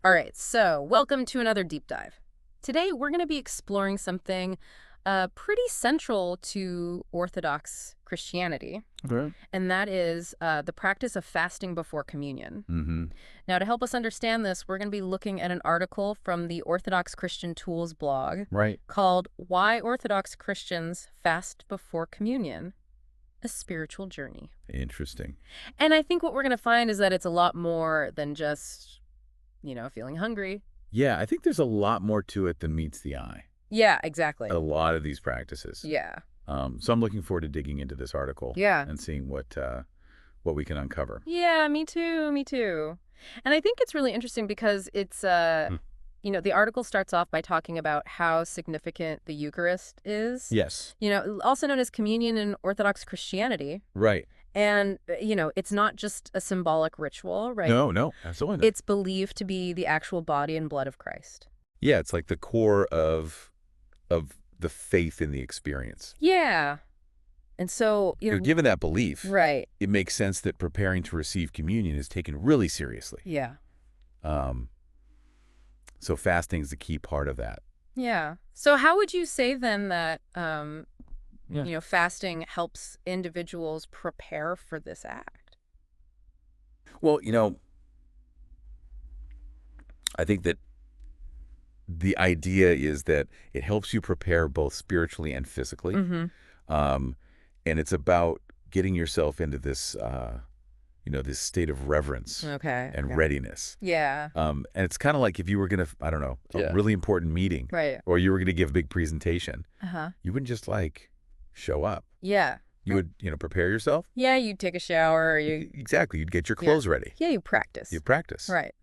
All right, so welcome to another deep dive. Today, we're going to be exploring something pretty central to Orthodox Christianity, Okay. and that is the practice of fasting before communion. Mm-hmm. Now, to help us understand this, we're going to be looking at an article from the Orthodox Christian Tools blog Right. called Why Orthodox Christians Fast Before Communion, a Spiritual Journey. Interesting. And I think what we're going to find is that it's a lot more than just, feeling hungry. Yeah, I think there's a lot more to it than meets the eye. Yeah, exactly. A lot of these practices. Yeah. So I'm looking forward to digging into this article Yeah. and seeing what we can uncover. Yeah, me too. Me too. And I think it's really interesting because it's, Hmm. the article starts off by talking about how significant the Eucharist is. Yes. Also known as communion in Orthodox Christianity. Right. And, it's not just a symbolic ritual, right? No, absolutely not. It's believed to be the actual body and blood of Christ. Yeah, it's like the core of the faith in the experience. Yeah. And so, Given that belief, right. it makes sense that preparing to receive communion is taken really seriously. Yeah. So fasting is the key part of that. Yeah. So how would you say then that, Yeah. fasting helps individuals prepare for this act? Well, I think that the idea is that it helps you prepare both spiritually and physically. Mm-hmm. And it's about getting yourself into this, this state of reverence Okay. and Okay. readiness. Yeah. And it's kind of like if you were going to, I don't know, a really important meeting Right. or you were going to give a big presentation, Uh-huh. you wouldn't just show up. Yeah. You would, prepare yourself. Yeah, you take a shower, Exactly. You'd get your clothes ready. yeah, you practice. You practice. Right.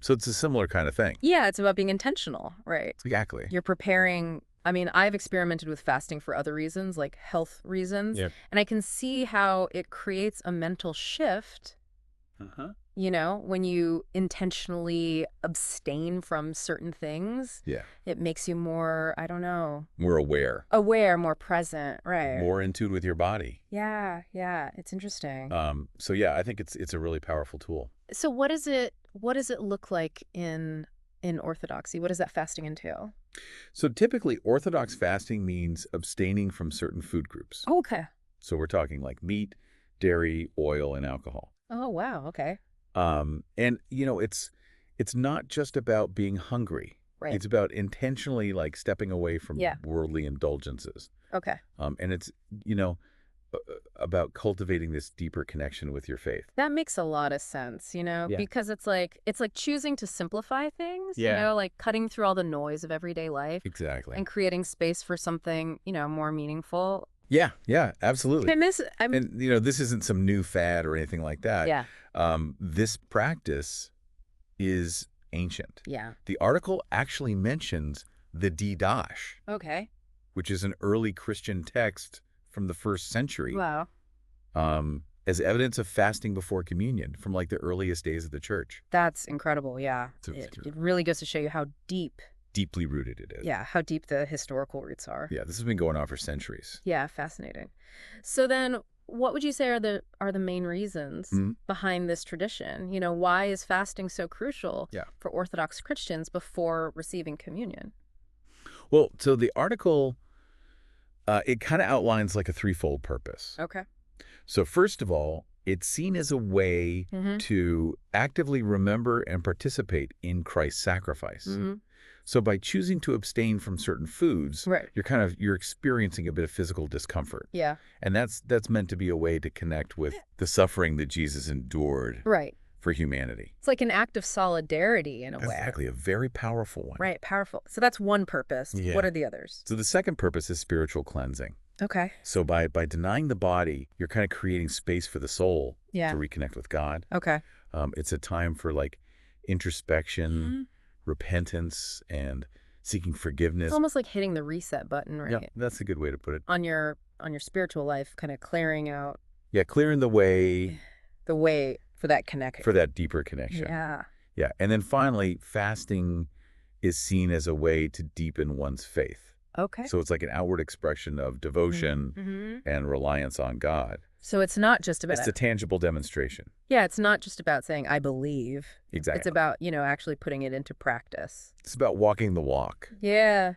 So it's a similar kind of thing. Yeah, it's about being intentional, right? Exactly. You're preparing. I mean, I've experimented with fasting for other reasons, like health reasons. Yeah. And I can see how it creates a mental shift, Uh-huh. when you intentionally abstain from certain things. Yeah. It makes you more, I don't know, More aware. aware, more present, right? More in tune with your body. Yeah, it's interesting. So yeah, I think it's a really powerful tool. So what does it look like in Orthodoxy? What does that fasting entail? So typically, Orthodox fasting means abstaining from certain food groups. Oh, okay. So we're talking like meat, dairy, oil, and alcohol. Oh, wow. Okay. And it's not just about being hungry. Right. It's about intentionally stepping away from Yeah. worldly indulgences. Okay. And it's about cultivating this deeper connection with your faith. That makes a lot of sense, because it's like choosing to simplify things, Yeah. like cutting through all the noise of everyday life Exactly. and creating space for something, more meaningful. Yeah, absolutely. And this isn't some new fad or anything like that. yeah. This practice is ancient. Yeah. The article actually mentions the Didache, Okay. which is an early Christian text from the 1st century, Wow. as evidence of fasting before communion from the earliest days of the church. That's incredible. Yeah. So It really goes to show you how deeply rooted it is. how deep the historical roots are. Yeah, this has been going on for centuries. Yeah, fascinating. So then what would you say are the main reasons Mhm. behind this tradition? Why is fasting so crucial Yeah. for Orthodox Christians before receiving communion? Well, so the article, it kind of outlines a threefold purpose. Okay. So first of all, it's seen as a way Mm-hmm. to actively remember and participate in Christ's sacrifice. Mm-hmm. So by choosing to abstain from certain foods, Right. you're experiencing a bit of physical discomfort. Yeah. And that's meant to be a way to connect with the suffering that Jesus endured Right. for humanity. It's like an act of solidarity in a way. Exactly, a very powerful one. Right. Powerful. So that's one purpose. Yeah. What are the others? So the second purpose is spiritual cleansing. Okay. So by denying the body, you're kind of creating space for the soul Yeah. to reconnect with God. Okay. It's a time for introspection, Mhm. repentance, and seeking forgiveness. It's almost like hitting the reset button, right? Yeah, that's a good way to put it. On your spiritual life, kind of clearing out Yeah, clearing the way the way for that connection. for that deeper connection. Yeah. Yeah, and then finally, fasting is seen as a way to deepen one's faith. Okay. So it's like an outward expression of devotion and reliance on God. So it's not just about It's a tangible demonstration. Yeah, it's not just about saying, I believe. Exactly. It's about, actually putting it into practice. It's about walking the walk. Yeah.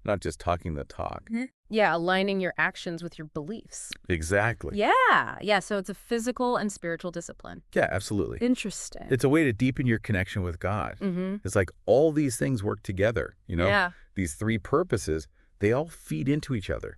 Not just talking the talk. Yeah, aligning your actions with your beliefs. Exactly. Yeah. So it's a physical and spiritual discipline. Yeah, absolutely. Interesting. It's a way to deepen your connection with God. It's like all these things work together, Yeah. These three purposes, they all feed into each other.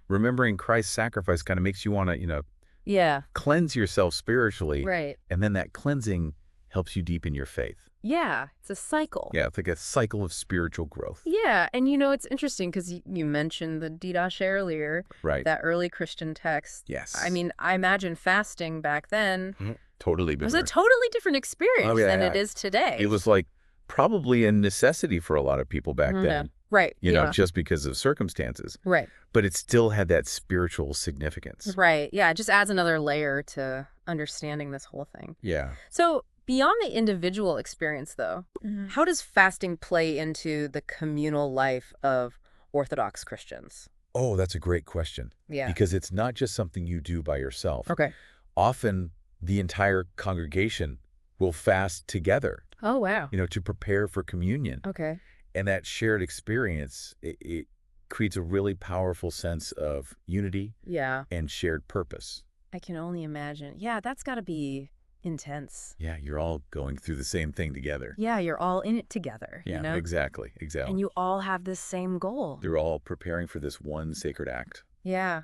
Remembering Christ's sacrifice kind of makes you want to, Yeah. cleanse yourself spiritually. Right. And then that cleansing helps you deepen your faith. Yeah, it's a cycle. Yeah, it's like a cycle of spiritual growth. Yeah, and it's interesting because you mentioned the Didache earlier. Right. That early Christian text. Yes. I mean, I imagine fasting back then Totally was a different. totally different experience than it is today. It was like probably a necessity for a lot of people back then. Right. Just because of circumstances. Right. But it still had that spiritual significance. Right. Yeah, it just adds another layer to understanding this whole thing. Yeah. So beyond the individual experience, though, how does fasting play into the communal life of Orthodox Christians? Oh, that's a great question. Yeah. Because it's not just something you do by yourself. Okay. Often the entire congregation will fast together, Oh, wow. to prepare for communion. Okay. And that shared experience, it creates a really powerful sense of unity Yeah. and shared purpose. I can only imagine. Yeah, that's got to be intense. Yeah, you're all going through the same thing together. Yeah, you're all in it together. Yeah, exactly. And you all have this same goal. They're all preparing for this one sacred act. Yeah,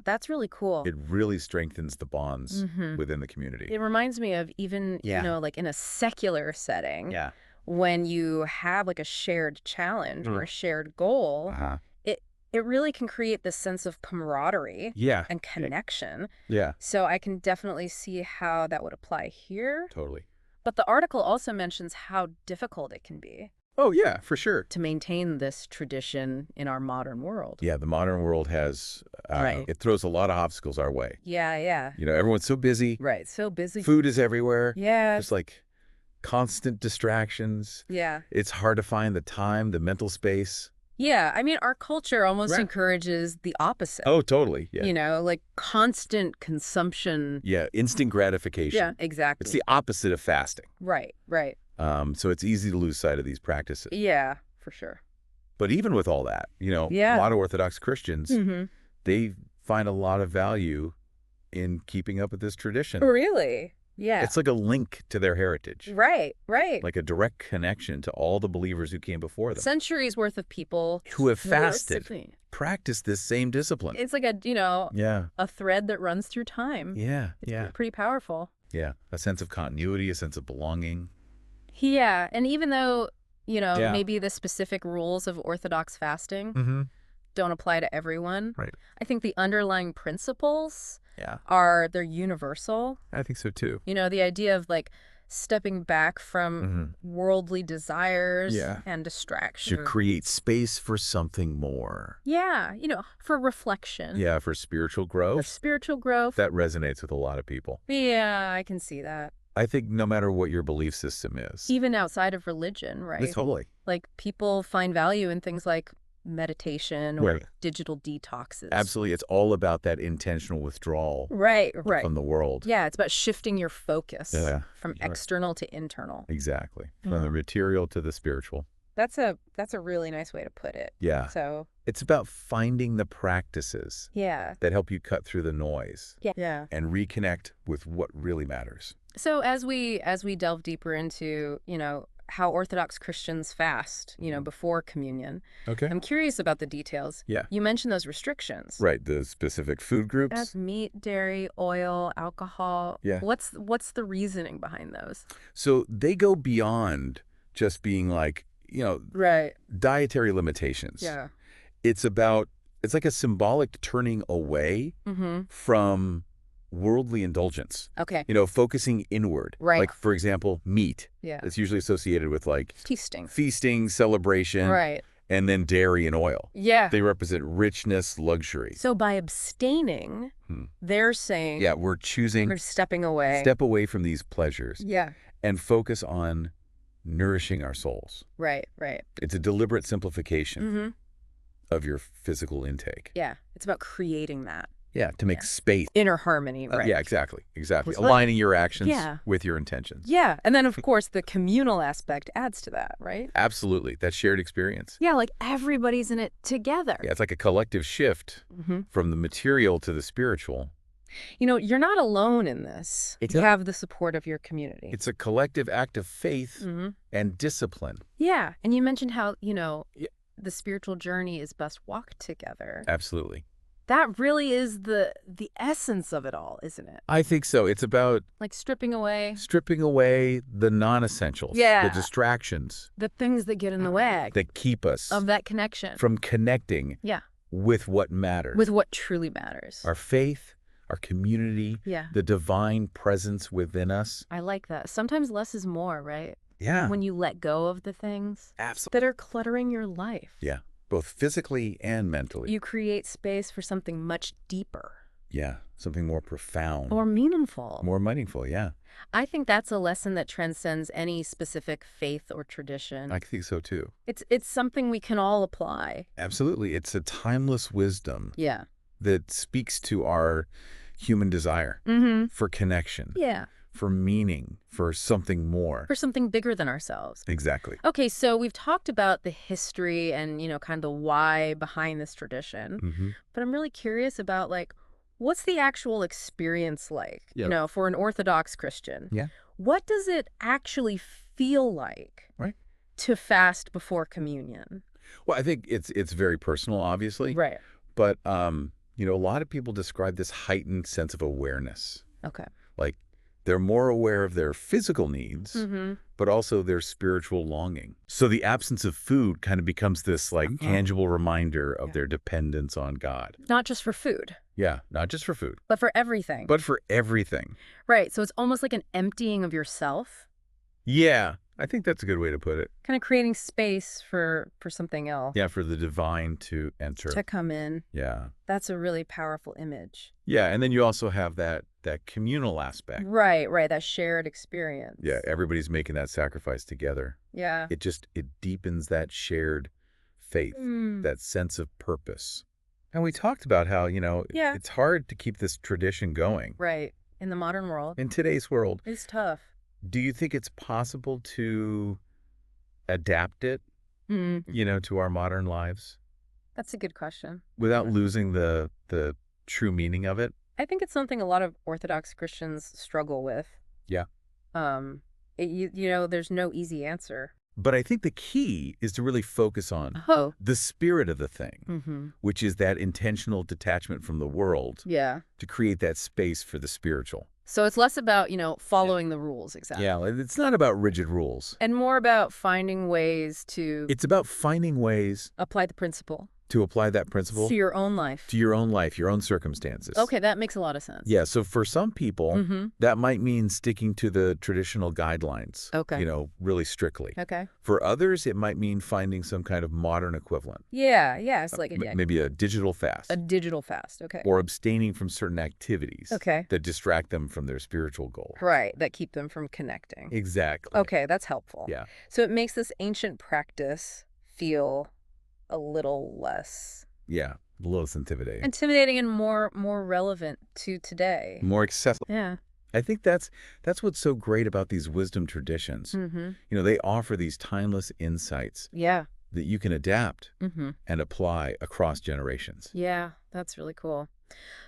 that's really cool. It really strengthens the bonds within the community. It reminds me of even, like in a secular setting, when you have like a shared challenge or a shared goal, it really can create this sense of camaraderie and connection. Yeah. So I can definitely see how that would apply here. Totally. But the article also mentions how difficult it can be Oh, yeah, for sure. to maintain this tradition in our modern world. Yeah, the modern world has, it throws a lot of obstacles our way. Yeah. Everyone's so busy. Right, so busy. Food is everywhere. Yeah. There's like constant distractions. Yeah. It's hard to find the time, the mental space. Yeah, I mean, our culture almost Right. encourages the opposite. Oh, totally. Yeah. Like constant consumption. Yeah, instant gratification. Yeah, exactly. It's the opposite of fasting. Right. So it's easy to lose sight of these practices. Yeah, for sure. But even with all that, a lot of Orthodox Christians, they find a lot of value in keeping up with this tradition. Really? Yeah. It's like a link to their heritage. Right. Like a direct connection to all the believers who came before them. Centuries worth of people Who have fasted, realistically. practiced this same discipline. It's like a thread that runs through time. Yeah. It's pretty powerful. Yeah. A sense of continuity, a sense of belonging. Yeah, and even though, maybe the specific rules of Orthodox fasting don't apply to everyone, Right. I think the underlying principles Yeah. they're universal. I think so too. The idea of like stepping back from worldly desires and distraction. Should create space for something more. Yeah, for reflection. Yeah, for spiritual growth. For spiritual growth. That resonates with a lot of people. Yeah, I can see that. I think no matter what your belief system is. Even outside of religion, right? Totally. Like people find value in things like meditation or digital detoxes. Absolutely. It's all about that intentional withdrawal right. from the world. Yeah, it's about shifting your focus from Sure. external to internal. Exactly. From the material to the spiritual. That's a really nice way to put it. Yeah. So it's about finding the practices that help you cut through the noise Yeah. and reconnect with what really matters. So as we delve deeper into, how Orthodox Christians fast, before communion. Okay. I'm curious about the details. Yeah. You mentioned those restrictions. Right. The specific food groups. That's meat, dairy, oil, alcohol. Yeah. What's the reasoning behind those? So they go beyond just being like, Right. dietary limitations. Yeah. It's like a symbolic turning away from worldly indulgence. Okay. Focusing inward. Right. Like, for example, meat. Yeah. It's usually associated with like feasting, celebration. Right. And then dairy and oil. Yeah. They represent richness, luxury. So by abstaining, they're saying we're choosing we're stepping away. Step away from these pleasures. Yeah. And focus on nourishing our souls. Right. It's a deliberate simplification. of your physical intake. Yeah, it's about creating that. Yeah, to make space. Inner harmony, right? Yeah, exactly. Aligning your actions with your intentions. Yeah, and then, of course, the communal aspect adds to that, right? Absolutely, that shared experience. Yeah, like everybody's in it together. Yeah, it's like a collective shift from the material to the spiritual. You know, you're not alone in this. You have the support of your community. It's a collective act of faith and discipline. Yeah, and you mentioned how, the spiritual journey is best walked together. Absolutely. That really is the essence of it all, isn't it? I think so. It's about like stripping away the non-essentials, the distractions, the things that get in the way, that keep us of that connection, from connecting with what matters, with what truly matters. Our faith, our community, the divine presence within us. I like that. Sometimes less is more, right? Yeah. When you let go of the things that are cluttering your life. Yeah. Both physically and mentally. You create space for something much deeper. Yeah, something more profound. More meaningful. More meaningful, yeah. I think that's a lesson that transcends any specific faith or tradition. I think so, too. It's something we can all apply. Absolutely. It's a timeless wisdom that speaks to our human desire for connection. Yeah. For meaning, for something more. For something bigger than ourselves. Exactly. Okay, so we've talked about the history and, kind of the why behind this tradition. But I'm really curious about, what's the actual experience like, for an Orthodox Christian? Yeah. What does it actually feel like to fast before communion? Well, I think it's very personal, obviously. Right. But, a lot of people describe this heightened sense of awareness. Okay. Like, they're more aware of their physical needs, but also their spiritual longing. So the absence of food kind of becomes this tangible reminder of their dependence on God. Not just for food. Yeah, not just for food. But for everything. But for everything. Right, so it's almost like an emptying of yourself. Yeah, I think that's a good way to put it. Kind of creating space for something else. Yeah, for the divine to enter. To come in. Yeah. That's a really powerful image. Yeah, and then you also have that communal aspect. Right, that shared experience. Yeah, everybody's making that sacrifice together. Yeah. It deepens that shared faith, that sense of purpose. And we talked about how, it's hard to keep this tradition going. Right, in the modern world. In today's world. It's tough. Do you think it's possible to adapt it, to our modern lives? That's a good question. Without losing the true meaning of it? I think it's something a lot of Orthodox Christians struggle with. Yeah. There's no easy answer. But I think the key is to really focus on the spirit of the thing, which is that intentional detachment from the world to create that space for the spiritual. So it's less about, following the rules, exactly. Yeah, it's not about rigid rules. And more about finding ways to... It's about finding ways... Apply the principle. To apply that principle... To your own life. To your own life, your own circumstances. Okay, that makes a lot of sense. Yeah, so for some people, that might mean sticking to the traditional guidelines. Okay. Really strictly. Okay. For others, it might mean finding some kind of modern equivalent. Yeah, it's like... maybe a digital fast. A digital fast, okay. Or abstaining from certain activities. Okay. That distract them from their spiritual goal. Right, that keep them from connecting. Exactly. Okay, that's helpful. Yeah. So it makes this ancient practice feel a little less... Yeah, a little less intimidating. Intimidating and more relevant to today. More accessible. Yeah. I think that's what's so great about these wisdom traditions. They offer these timeless insights. Yeah. That you can adapt and apply across generations. Yeah, that's really cool.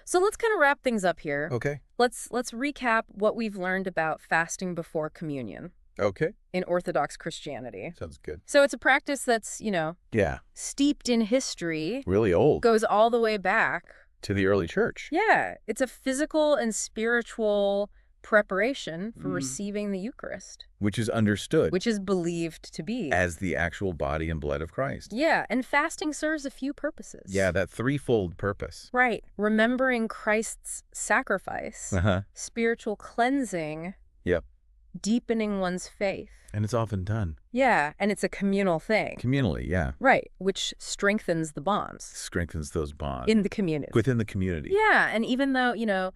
So let's kind of wrap things up here. Okay. Let's recap what we've learned about fasting before communion. Okay. In Orthodox Christianity. Sounds good. So it's a practice that's, yeah, steeped in history. Really old. Goes all the way back. To the early church. Yeah. It's a physical and spiritual preparation for receiving the Eucharist. Which is understood. Which is believed to be. As the actual body and blood of Christ. Yeah. And fasting serves a few purposes. Yeah, that threefold purpose. Right. Remembering Christ's sacrifice. Spiritual cleansing. Yep. Deepening one's faith. And it's often done. Yeah, and it's a communal thing. Communally, yeah. Right, which strengthens the bonds. Strengthens those bonds. In the community. Within the community. Yeah, and even though,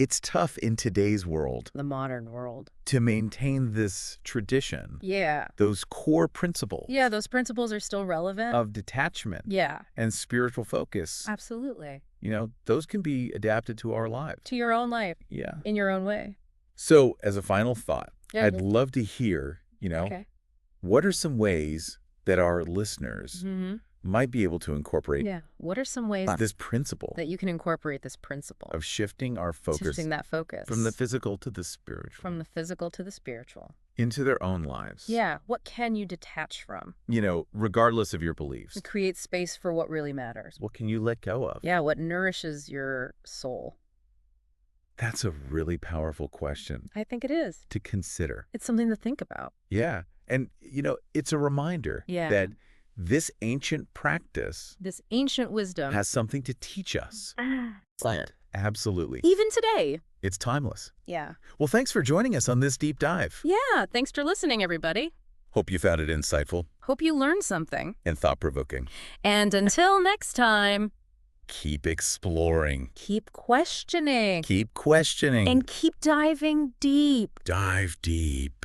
It's tough in today's world. The modern world. To maintain this tradition. Yeah. Those core principles. Yeah, those principles are still relevant. Of detachment. Yeah. And spiritual focus. Absolutely. Those can be adapted to our lives. To your own life. Yeah. In your own way. So, as a final thought, yeah, I'd love to hear, okay. What are some ways that our listeners might be able to incorporate what are some ways this principle that you can incorporate this principle of shifting our focus, shifting that focus from the physical to the spiritual, into their own lives? Yeah, what can you detach from? Regardless of your beliefs. To create space for what really matters. What can you let go of? Yeah, what nourishes your soul? That's a really powerful question. I think it is. To consider. It's something to think about. Yeah. And, it's a reminder that this ancient practice, this ancient wisdom, has something to teach us. Absolutely. Even today. It's timeless. Yeah. Well, thanks for joining us on this deep dive. Yeah, thanks for listening, everybody. Hope you found it insightful. Hope you learned something. And thought-provoking. And until next time, keep exploring. Keep questioning. Keep questioning. And keep diving deep. Dive deep.